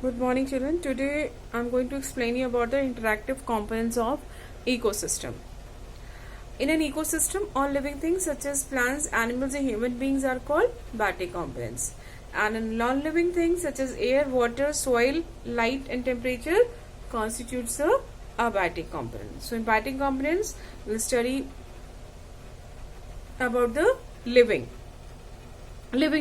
Good morning, children. Today I'm going to explain you about the interactive components of ecosystem. In an ecosystem, all living things such as plants, animals and human beings are called biotic components. And in non-living things such as air, water, soil, light and temperature constitutes the abiotic components. So in biotic components, we'll study about the living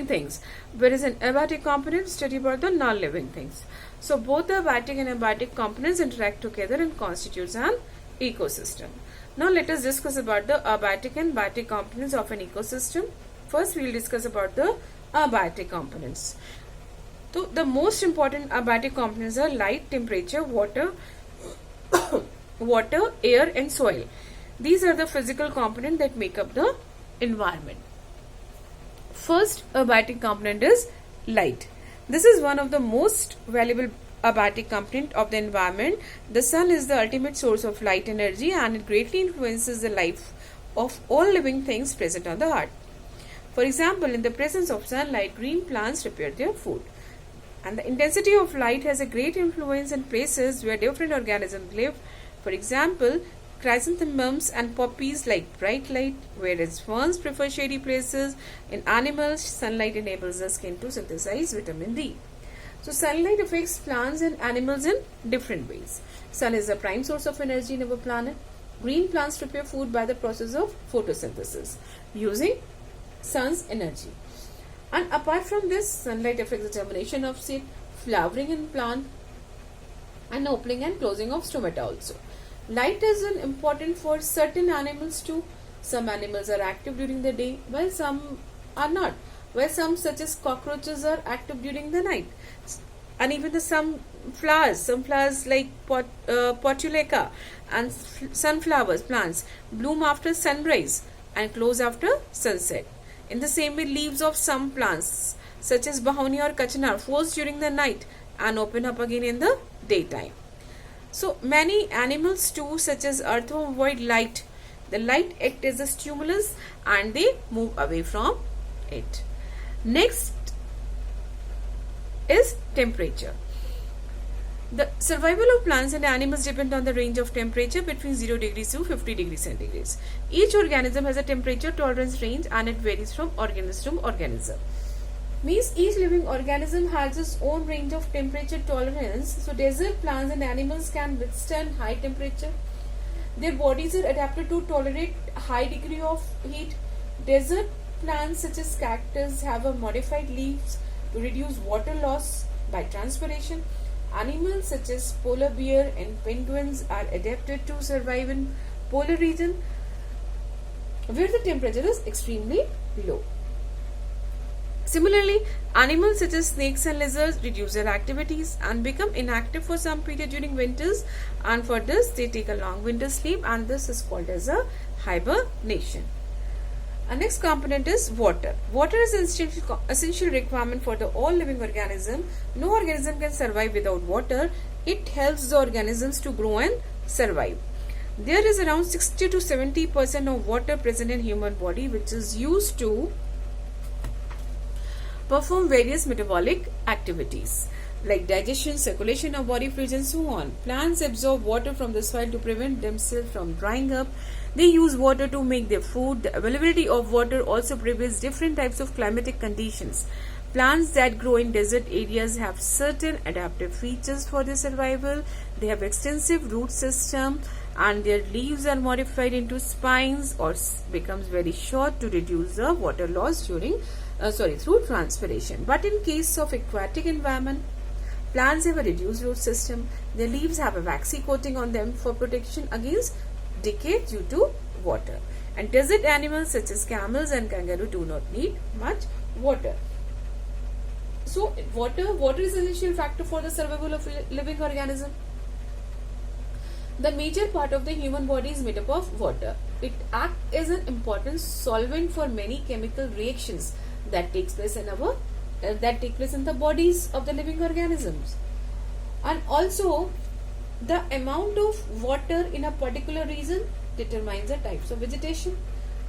things, whereas in abiotic components study about the non-living things. So both the abiotic and abiotic components interact together and constitutes an ecosystem. Now let us discuss about the abiotic and biotic components of an ecosystem. First we will discuss about the abiotic components. So the most important abiotic components are light, temperature, water, air and soil. These are the physical components that make up the environment. First abiotic component is light. This is one of the most valuable abiotic component of the environment. The sun is the ultimate source of light energy and it greatly influences the life of all living things present on the earth. For example, in the presence of sunlight, green plants prepare their food. And the intensity of light has a great influence in places where different organisms live. For example, chrysanthemums and poppies like bright light, whereas ferns prefer shady places. In animals, sunlight enables the skin to synthesize vitamin D. So sunlight affects plants and animals in different ways. Sun is the prime source of energy in our planet. Green plants prepare food by the process of photosynthesis using sun's energy. And apart from this, sunlight affects the germination of seed, flowering in plant, and opening and closing of stomata also. Light is important for certain animals too. Some animals are active during the day while some are not. While some such as cockroaches are active during the night. And even some flowers like Portulaca and sunflowers plants bloom after sunrise and close after sunset. In the same way, leaves of some plants such as Bahonia or Kachanar close during the night and open up again in the daytime. So many animals too, such as earthworm, avoid light. The light acts as a stimulus and they move away from it. Next is temperature. The survival of plants and animals depend on the range of temperature between 0 degrees to 50 degrees centigrade. Each organism has a temperature tolerance range and it varies from organism to organism. Means each living organism has its own range of temperature tolerance. So desert plants and animals can withstand high temperature. Their bodies are adapted to tolerate high degree of heat. Desert plants such as cactus have a modified leaves to reduce water loss by transpiration. Animals such as polar bear and penguins are adapted to survive in polar region where the temperature is extremely low. Similarly, animals such as snakes and lizards reduce their activities and become inactive for some period during winters, and for this they take a long winter sleep, and this is called as a hibernation. Our next component is water. Water is an essential requirement for the all living organism. No organism can survive without water. It helps the organisms to grow and survive. There is around 60 to 70% of water present in human body, which is used to perform various metabolic activities like digestion, circulation of body fluids and so on. Plants absorb water from the soil to prevent themselves from drying up. They use water to make their food. The availability of water also prevails different types of climatic conditions. Plants that grow in desert areas have certain adaptive features for their survival. They have extensive root system and their leaves are modified into spines or becomes very short to reduce the water loss during through transpiration. But in case of aquatic environment, plants have a reduced root system. Their leaves have a waxy coating on them for protection against decay due to water. And desert animals such as camels and kangaroo do not need much water. So water is an essential factor for the survival of living organism. The major part of the human body is made up of water. It acts as an important solvent for many chemical reactions that takes place in the bodies of the living organisms. And also the amount of water in a particular region determines the types of vegetation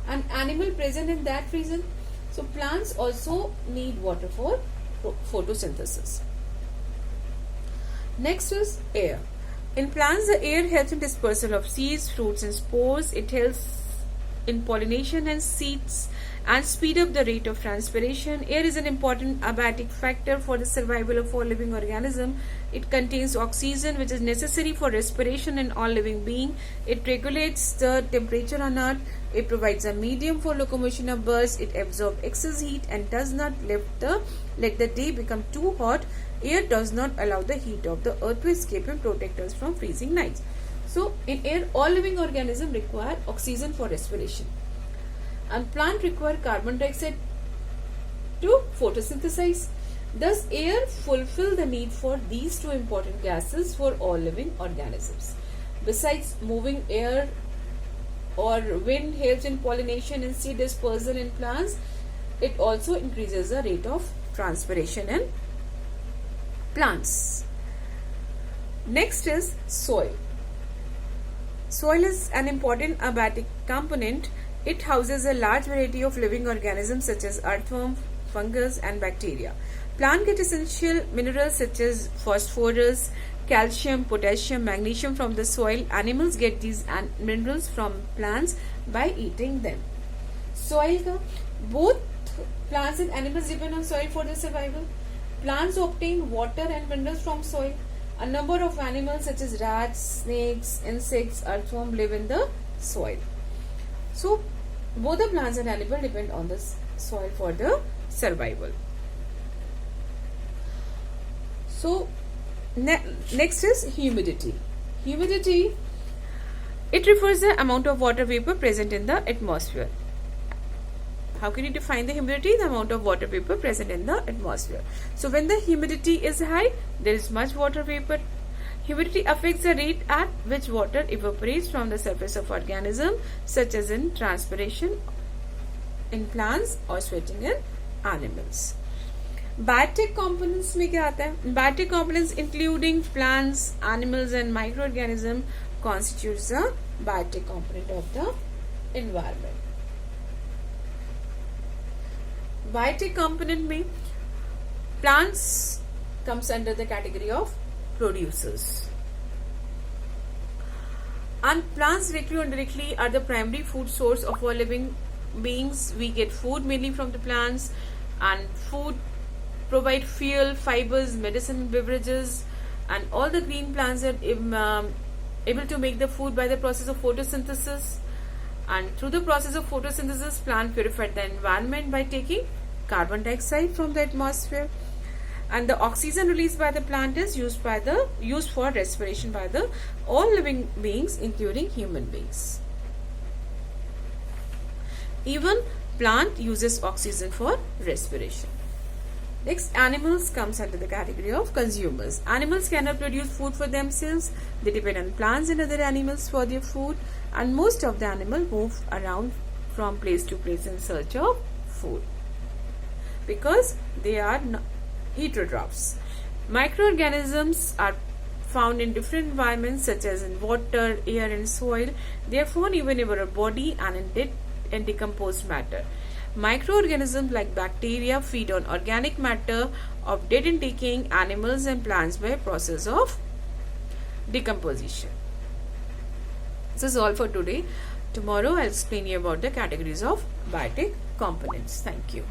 and animal present in that region. So plants also need water for photosynthesis. Next is air. In plants, the air helps in dispersal of seeds, fruits, and spores. It helps in pollination and seeds and speed up the rate of transpiration. Air is an important abiotic factor for the survival of all living organisms. It contains oxygen, which is necessary for respiration in all living beings. It regulates the temperature on Earth. It provides a medium for locomotion of birds. It absorbs excess heat and does not let the day become too hot. Air does not allow the heat of the earth to escape and protect us from freezing nights. So, in air, all living organisms require oxygen for respiration. And plant require carbon dioxide to photosynthesize. Thus, air fulfill the need for these two important gases for all living organisms. Besides, moving air or wind helps in pollination and seed dispersal in plants. It also increases the rate of transpiration in plants. Next is soil. Soil is an important abiotic component. It houses a large variety of living organisms such as earthworm, fungus, and bacteria. Plants get essential minerals such as phosphorus, calcium, potassium, magnesium from the soil. Animals get these minerals from plants by eating them. Soil, both plants and animals depend on soil for their survival. Plants obtain water and minerals from soil. A number of animals such as rats, snakes, insects, earthworms live in the soil. So, both the plants and animals depend on the soil for the survival. So, next is humidity. Humidity, it refers to the amount of water vapor present in the atmosphere. How can you define the humidity? The amount of water vapor present in the atmosphere. So, when the humidity is high, there is much water vapor. Humidity affects the rate at which water evaporates from the surface of organism, such as in transpiration in plants or sweating in animals. Biotic components में क्या आता है? Biotic components including plants, animals and microorganisms constitutes the biotic component of the environment. Biotic component में plants comes under the category of producers. And plants directly or indirectly are the primary food source of all living beings. We get food mainly from the plants, and food provide fuel, fibers, medicine, beverages, and all the green plants are able to make the food by the process of photosynthesis. And through the process of photosynthesis, plant purify the environment by taking carbon dioxide from the atmosphere. And the oxygen released by the plant is used for respiration by the all living beings, including human beings. Even plant uses oxygen for respiration. Next, animals comes under the category of consumers. Animals cannot produce food for themselves. They depend on plants and other animals for their food, and most of the animals move around from place to place in search of food because they are heterotrophs. Microorganisms are found in different environments such as in water, air and soil. They are found even in our body and in dead and decomposed matter. Microorganisms like bacteria feed on organic matter of dead and decaying animals and plants by process of decomposition. This is all for today. Tomorrow I'll explain you about the categories of biotic components. Thank you.